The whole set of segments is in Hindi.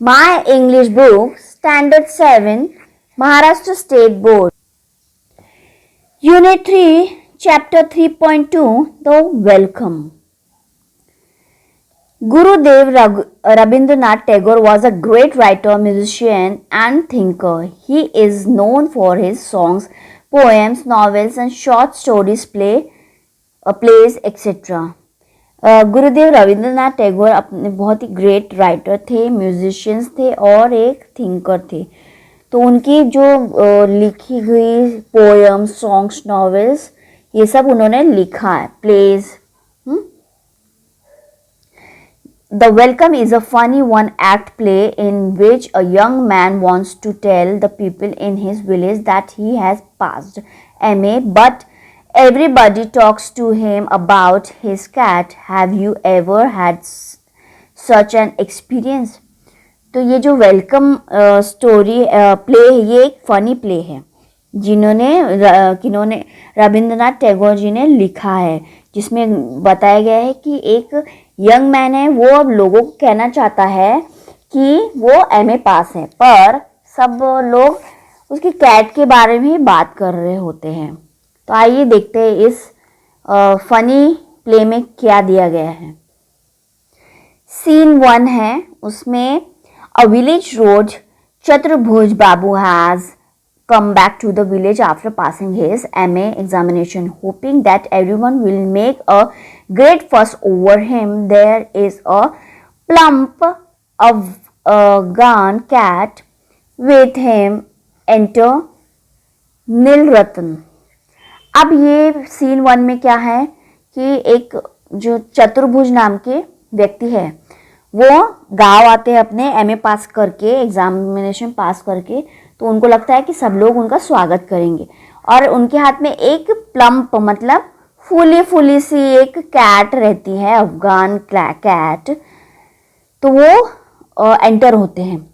My English book, Standard 7, Maharashtra State Board. Unit 3, Chapter 3.2, The Welcome. Gurudev Rabindranath Tagore was a great writer, musician, and thinker. He is known for his songs, poems, novels, and short stories, plays, etc. Gurudev Rabindranath Tagore अपने बहुत ही ग्रेट राइटर थे, म्यूजिशियंस थे और एक थिंकर थे. तो उनकी जो लिखी हुई पोएम्स, सॉन्ग्स, नॉवेल्स, ये सब उन्होंने लिखा है. Pledge. The Welcome is a funny one-act play in which a young man wants to tell the people in his village that he has passed MA, but everybody talks to him about his cat. Have you ever had such an experience? तो ये जो वेलकम स्टोरी प्ले है, ये एक फनी प्ले है किन्होंने रविंद्रनाथ टैगोर जी ने लिखा है, जिसमें बताया गया है कि एक यंग मैन है, वो अब लोगों को कहना चाहता है कि वो MA पास है, पर सब लोग उसकी कैट के बारे में ही बात कर रहे होते हैं. तो आइए देखते हैं इस फनी प्ले में क्या दिया गया है. सीन 1 है, उसमें अ विलेज रोड. चतुर्भुज बाबू has come back to the village after passing his MA examination, hoping that everyone will make a great fuss over him. There is a plump Afghan cat with him. Enter Nilratan. अब ये सीन 1 में क्या है कि एक जो चतुर्भुज नाम के व्यक्ति है, वो गांव आते हैं अपने MA पास करके, एग्जामिनेशन पास करके. तो उनको लगता है कि सब लोग उनका स्वागत करेंगे, और उनके हाथ में एक प्लम्प मतलब फूली सी एक कैट रहती है, अफगान कैट. तो वो एंटर होते हैं.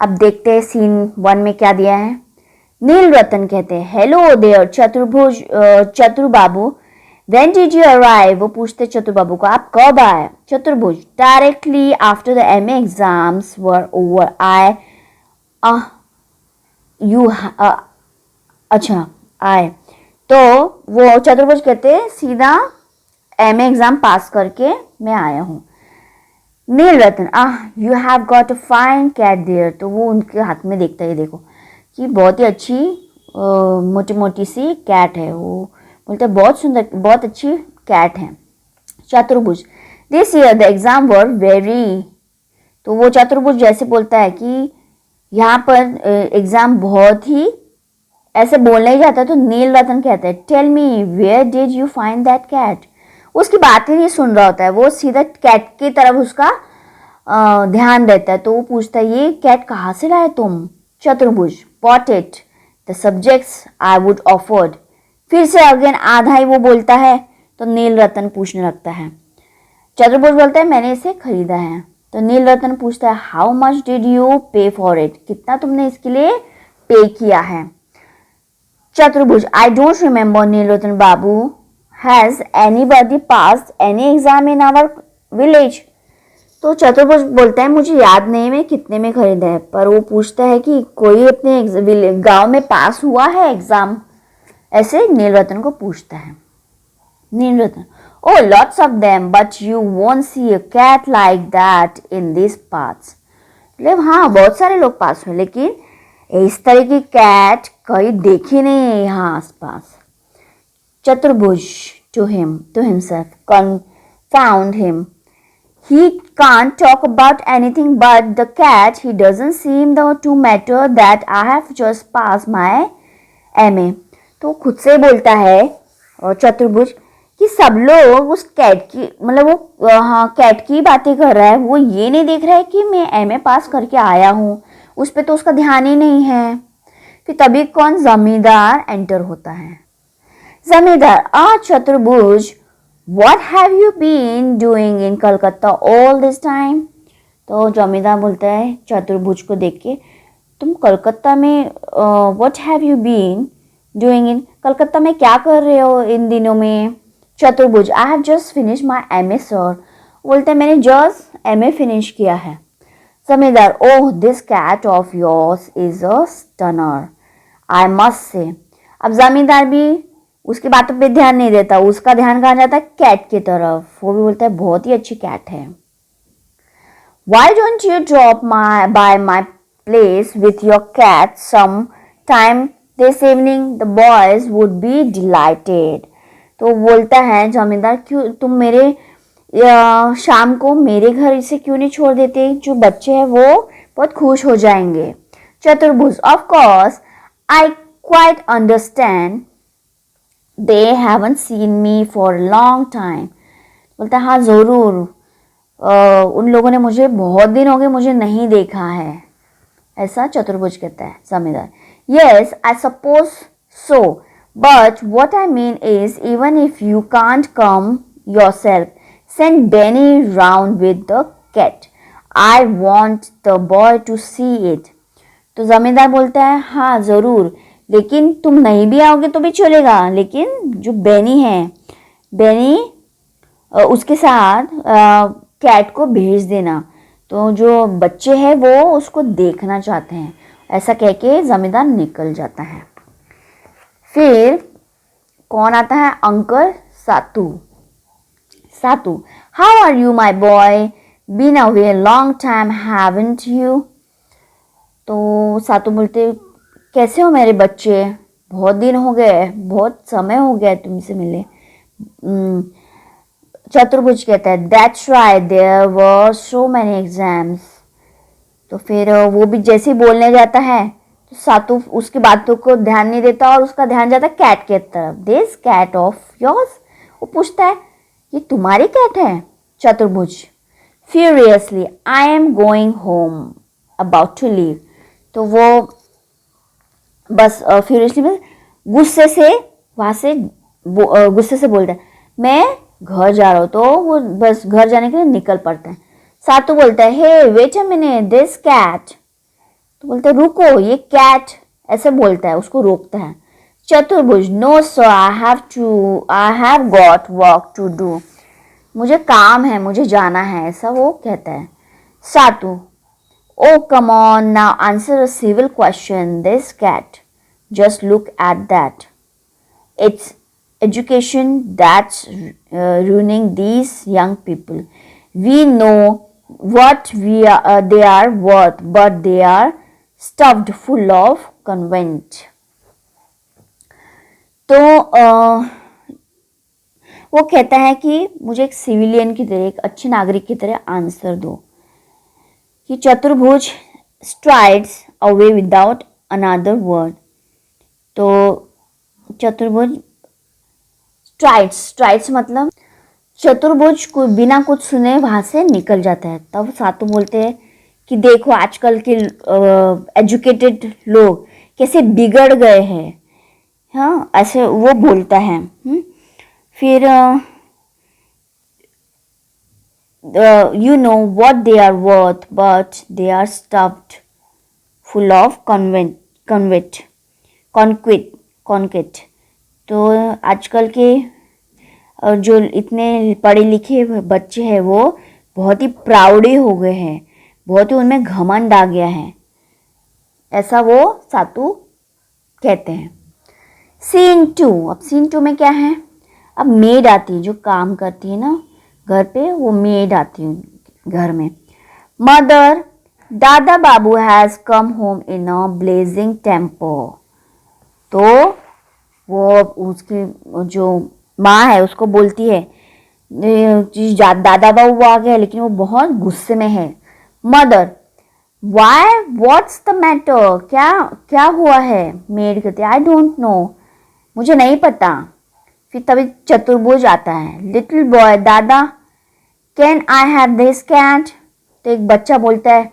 अब देखते हैं सीन 1 में क्या दिया है. नील रतन कहते हैं, हेलो देयर चतुर बाबू, व्हेन डिड यू अराइव. वो पूछते चतुर बाबू को, आप कब आए. चतुर्भुज, directly after the MA exams were over. अच्छा आए. तो वो चतुर्भुज कहते हैं, सीधा MA एग्जाम पास करके मैं आया हूँ. Neel Ratan, you have got a fine cat there. तो वो उनके हाथ में देखता है, देखो कि बहुत ही अच्छी मोटी मोटी सी कैट है. वो बोलते हैं बहुत सुंदर, बहुत अच्छी कैट है. चतुर्भुज, this year the exam were very. तो वो चतुर्भुज जैसे बोलता है कि यहाँ पर एग्जाम बहुत ही, ऐसे बोलना ही जाता है. तो नील रतन कहते हैं, tell me where did you find that cat. उसकी बातें नहीं सुन रहा होता है, वो सीधा कैट की तरफ उसका ध्यान देता है. तो वो पूछता है, ये कैट कहाँ से लाए तुम. चतुर्भुज, bought it the subjects I would offered. फिर से अगेन आधा ही वो बोलता है. तो नील रतन पूछने लगता है. चतुर्भुज बोलता है, मैंने इसे खरीदा है. तो नील रतन पूछता है, how much did you pay for it. कितना तुमने इसके लिए पे किया है. Chaturbhuj, I don't remember. Nil Ratan babu, has anybody passed any exam in our village. तो चतुर्भुज बोलता है, मुझे याद नहीं मैं कितने में खरीदा है. पर वो पूछता है कि कोई अपने गांव में पास हुआ है एग्जाम, ऐसे नील रतन को पूछता है. नील रतन, oh lots of them, but you won't see a cat like that in these parts. मतलब हाँ, बहुत सारे लोग पास हुए, लेकिन इस तरह की कैट कहीं देखी नहीं है यहाँ आसपास. चतुर्भुज, to himself, confound him. He can't talk about anything but the cat. He doesn't seem to matter that I have just passed my MA. तो खुद से बोलता है और चतुर्भुज कि सब लोग उस कैट की, मतलब वो हाँ कैट की बातें कर रहा है, वो ये नहीं देख रहा है कि मैं MA पास करके आया हूँ, उस पर तो उसका ध्यान ही नहीं है. फिर तभी कौन, जमींदार एंटर होता है. जमींदार, Chaturbhuj, what have you been doing in Calcutta all this time. तो जमींदार बोलता है चतुर्भुज को देख के, तुम कलकत्ता में what have you been doing in, Calcutta में क्या कर रहे हो इन दिनों में. Chaturbhuj, I have just finish my MA sir. बोलते हैं, मैंने जस्ट MA फिनिश किया है. जमींदार, oh this cat of yours is a stunner, I must say. अब जमींदार भी उसकी बातों पे ध्यान नहीं देता, उसका ध्यान कहाँ जाता है, कैट की तरफ। वो भी बोलता है बहुत ही अच्छी कैट है। Why don't you drop by my place with your cat some time this evening? The boys would be delighted. तो बोलता है जमींदार, क्यों तुम मेरे शाम को मेरे घर इसे क्यों नहीं छोड़ देते, जो बच्चे हैं वो बहुत खुश हो जाएंगे। चतुर्भुज, of course I quite understand, they haven't seen me for long time. बोलता है हाँ ज़रूर, उन लोगों ने मुझे बहुत दिन हो गए मुझे नहीं देखा है, ऐसा चतुर्भुज कहता है। जमींदार, yes I suppose so, but what I mean is even if you can't come yourself, send Beni round with the cat, I want the boy to see it. तो जमींदार बोलता है हाँ ज़रूर, लेकिन तुम नहीं भी आओगे तो भी चलेगा, लेकिन जो बेनी है, बेनी उसके साथ कैट को भेज देना, तो जो बच्चे हैं वो उसको देखना चाहते हैं। ऐसा कह के जमींदार निकल जाता है। फिर कौन आता है, uncle Satu. Satu, how are you my boy, been away long time haven't you. तो सातू बोलते कैसे हो मेरे बच्चे, बहुत दिन हो गए, बहुत समय हो गया तुमसे मिले। चतुर्भुज कहता है that's right, there were so many exams. तो फिर वो भी जैसे ही बोलने जाता है तो सातू उसकी बातों को ध्यान नहीं देता और उसका ध्यान जाता है कैट के तरफ। दिस कैट ऑफ योर्स, वो पूछता है ये तुम्हारी कैट है। Chaturbhuj, furiously I am going home about to leave. तो वो बस फ्यूरियसली गुस्से से वहाँ से गुस्से से बोलता है मैं घर जा रहा हूँ, तो वो बस घर जाने के लिए निकल पड़ता है। सातू बोलता है hey wait a minute, this cat. तो बोलता है रुको ये कैट, ऐसे बोलता है, उसको रोकता है। Chaturbhuj, no sir I have got work to do, मुझे काम है, मुझे जाना है, ऐसा वो कहता है। Satu, oh come on now answer a civil question, this cat, just look at that, it's education that's ruining these young people. We know what they are worth, but they are stuffed full of convent. तो वो कहता है कि मुझे एक सिविलियन की तरह, एक अच्छे नागरिक की तरह आंसर दो कि चतुर्भुज strides away without another word. तो चतुर्भुज स्ट्राइड्स मतलब चतुर्भुज को बिना कुछ सुने वहाँ से निकल जाता है। तब सातू बोलते हैं कि देखो आजकल के एजुकेटेड लोग कैसे बिगड़ गए हैं, हाँ ऐसे वो बोलता है। फिर you know what they are worth, but they are stuffed full of conceit. तो आजकल के जो इतने पढ़े लिखे बच्चे हैं वो बहुत ही प्राउडी हो गए हैं, बहुत ही उनमें घमंड आ गया है, ऐसा वो सातू कहते हैं। सीन 2, अब सीन 2 में क्या है, अब मेड आती है जो काम करती है ना घर पे, वो मेड आती है घर में। Mother, Dada Babu has come home in a blazing temper. तो वो उसकी जो माँ है उसको बोलती है दादा बाबू आ गए लेकिन वो बहुत गुस्से में है। Mother, why what's the matter, क्या क्या हुआ है। मेड कहती है आई डोंट नो, मुझे नहीं पता। फिर तभी चतुर्भुज आता है। Little boy, dada can I have this cat. तो एक बच्चा बोलता है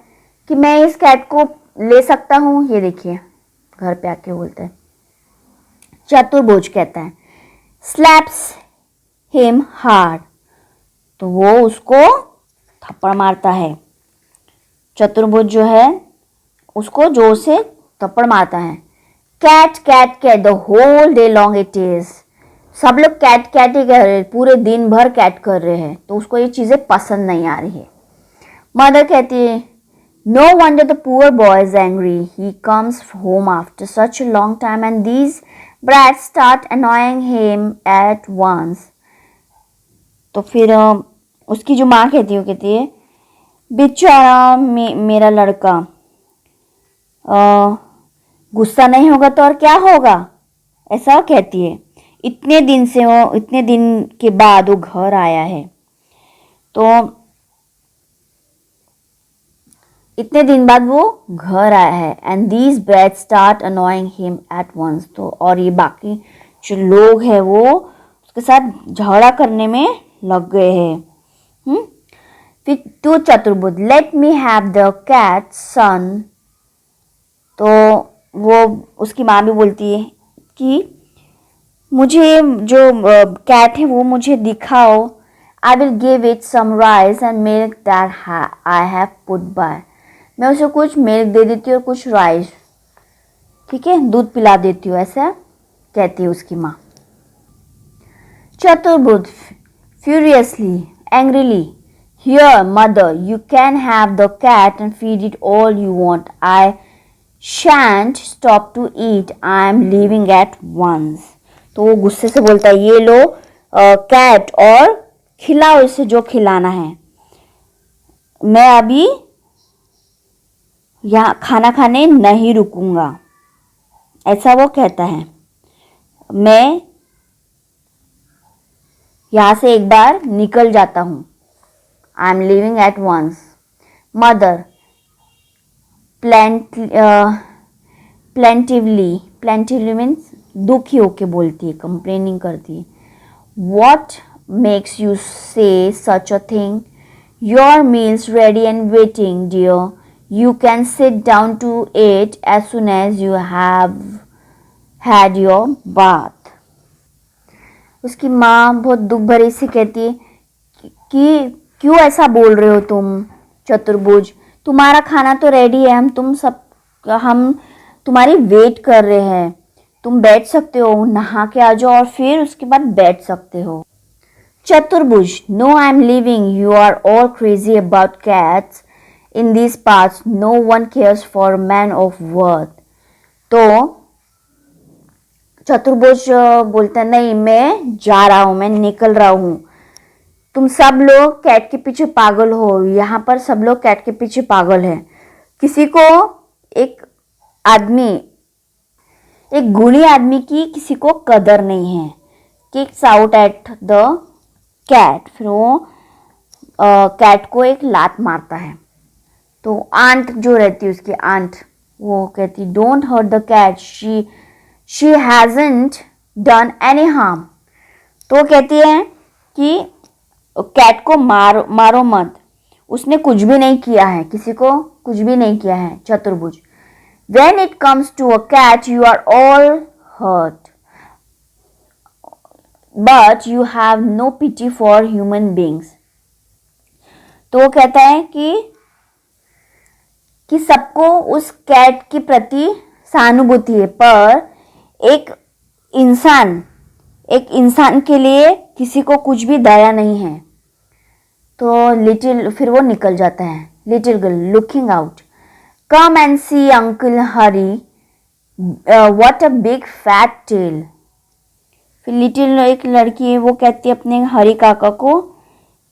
कि मैं इस कैट को ले सकता हूँ, ये देखिए घर पे आके बोलता है। चतुर्भुज कहता है स्लैप्स हिम हार्ड। तो वो उसको थप्पड़ मारता है। चतुर्भुज जो है उसको जोर से थप्पड़ मारता है। Cat cat cat the whole day long it is. सब लोग कैट कैट ही कर रहे हैं, पूरे दिन भर कैट कर रहे हैं, तो उसको ये चीज़ें पसंद नहीं आ रही है। मदर कहती है No wonder the poor boy is angry. He comes home after such a long time and these brats start annoying him at once. तो फिर उसकी जो माँ कहती है, वो कहती है बेचारा मेरा लड़का, गुस्सा नहीं होगा तो और क्या होगा, ऐसा कहती है। इतने दिन के बाद वो घर आया है, तो इतने दिन बाद वो घर आया है। And these brats start annoying him at once, तो और ये बाकी जो लोग हैं वो उसके साथ झगड़ा करने में लग गए हैं। फिर to Chaturbhuj, let me have the cat son, तो वो उसकी माँ भी बोलती है कि मुझे जो कैट है वो मुझे दिखाओ। I will give it some rice and milk that I have put by, मैं उसे कुछ मिल्क दे देती हूँ और कुछ राइस, ठीक है, दूध पिला देती हूँ, ऐसा कहती है उसकी माँ। Chaturbhuj furiously angrily, here mother you can have the cat and feed it all you want, I shan't stop to eat, I am leaving at once. तो वो गुस्से से बोलता है ये लो कैट और खिलाओ इसे जो खिलाना है, मैं अभी यहाँ खाना खाने नहीं रुकूंगा, ऐसा वो कहता है। मैं यहाँ से एक बार निकल जाता हूँ, I am leaving at once. Mother plaintively means दुखी होके बोलती है, कंप्लेनिंग करती है। What makes you say such a thing, your meal's ready and waiting dear, you can sit down to eat as soon as you have had your bath। उसकी माँ बहुत दुख भरी से कहती है कि क्यों ऐसा बोल रहे हो तुम चतुर्भुज, तुम्हारा खाना तो रेडी है, हम तुम्हारी वेट कर रहे हैं, तुम बैठ सकते हो, नहा के आ जाओ और फिर उसके बाद बैठ सकते हो। Chaturbhuj, no I am leaving, you are all crazy about cats, in these parts no one cares for a man of worth। तो चतुर्भुज बोलता नहीं, मैं जा रहा हूँ, मैं निकल रहा हूँ, तुम सब लोग कैट के पीछे पागल हो, यहाँ पर सब लोग कैट के पीछे पागल है। किसी को एक गुणी आदमी की किसी को कदर नहीं है। Kicks out at the cat, फिर वो कैट को एक लात मारता है। तो आंट जो रहती है उसकी आंट, वो कहती don't hurt the cat, she hasn't done any harm. तो वो कहती है कि कैट को मारो मत, उसने कुछ भी नहीं किया है, किसी को कुछ भी नहीं किया है। Chaturbhuj, when it comes to a cat you are all hurt, but you have no pity for human beings. तो वो कहता है कि सबको उस कैट के प्रति सहानुभूति है, पर एक इंसान के लिए किसी को कुछ भी दया नहीं है। तो फिर वो निकल जाता है। Little girl looking out, come and see uncle Hari, what a big fat tail. फिर लिटिल एक लड़की है, वो कहती है अपने हरी काका को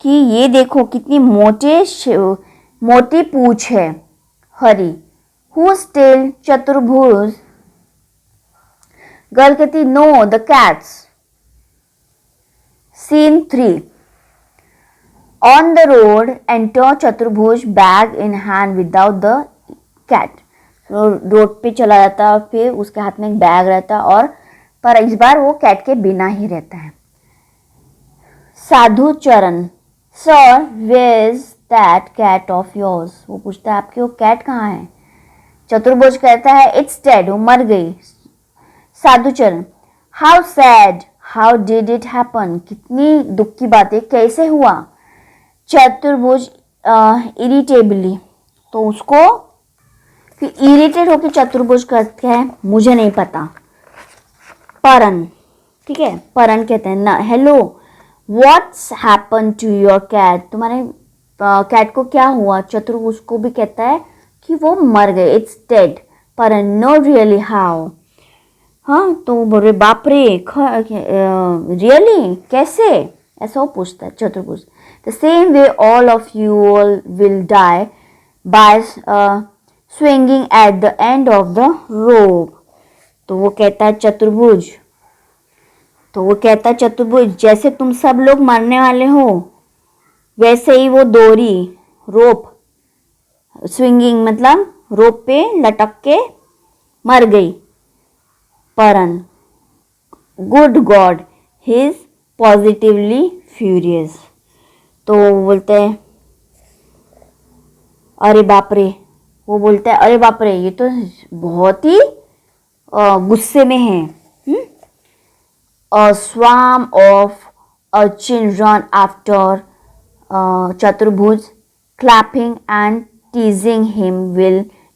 कि ये देखो कितनी मोटी पूंछ है। Hari, whose tail? Chaturbhuj. Girl कहती no the cat's. Scene 3, on the road enter Chaturbhuj bag in hand without the cat. रोड पे चला जाता है, फिर उसके हाथ में एक बैग रहता और पर इस बार वो कैट के बिना ही रहता है। Sadhu Charan, sir where is that cat of yours. वो पूछता है आपकी वो कैट कहाँ है। चतुर्भुज कहता है इट्स डेड, वो मर गई। Sadhucharan, how sad, how did it happen, कितनी दुख की बात है, कैसे हुआ। चतुर्भुज इरिटेबली, तो उसको फिर इरिटेट होकर चतुर्भुज कहते हैं मुझे नहीं पता। परन, ठीक है, परन कहते हैं ना, hello what's happen to your cat, तुम्हारे कैट को क्या हुआ। चतुर्भुज को भी कहता है कि वो मर गए, इट्स डेड, पर नो रियली हाउ। हाँ, तो वो बोल रहे बाप रे, रियली कैसे, ऐसा वो पूछता है Chaturbhuj. The same way all of you all will die by swinging at the end of the rope. तो वो कहता है चतुर्भुज जैसे तुम सब लोग मरने वाले हो, वैसे ही वो डोरी, रोप, स्विंगिंग मतलब रोप पे लटक के मर गई। परन good God, he is positively furious. तो वो बोलते हैं अरे बाप रे, ये तो बहुत ही गुस्से में है। A swarm of urchins run after Chaturbhuj, clapping and teasing him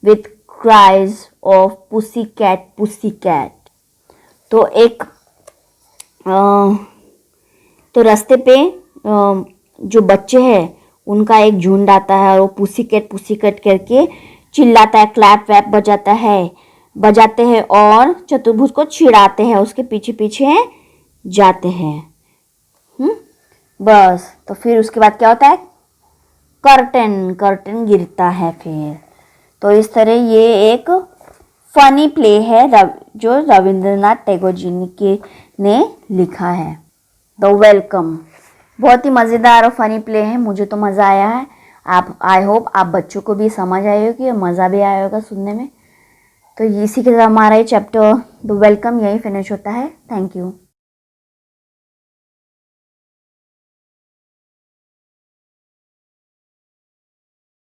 with cries of pussycat, pussycat. तो एक तो रास्ते पे जो बच्चे हैं उनका एक झुंड आता है और वो पुसीकैट पुसीकैट करके चिल्लाता है, क्लैप वैप बजाते हैं और चतुर्भुज को चिढ़ाते हैं, उसके पीछे पीछे जाते हैं। बस, तो फिर उसके बाद क्या होता है, कर्टन गिरता है फिर। तो इस तरह ये एक फनी प्ले है जो रविंद्रनाथ टैगोर जी ने लिखा है, द वेलकम। बहुत ही मज़ेदार और फनी प्ले है, मुझे तो मज़ा आया है। आई होप आप बच्चों को भी समझ आई होगी और मज़ा भी आया होगा सुनने में। तो इसी के साथ हमारा ये चैप्टर द वेलकम यही फिनिश होता है। Thank you.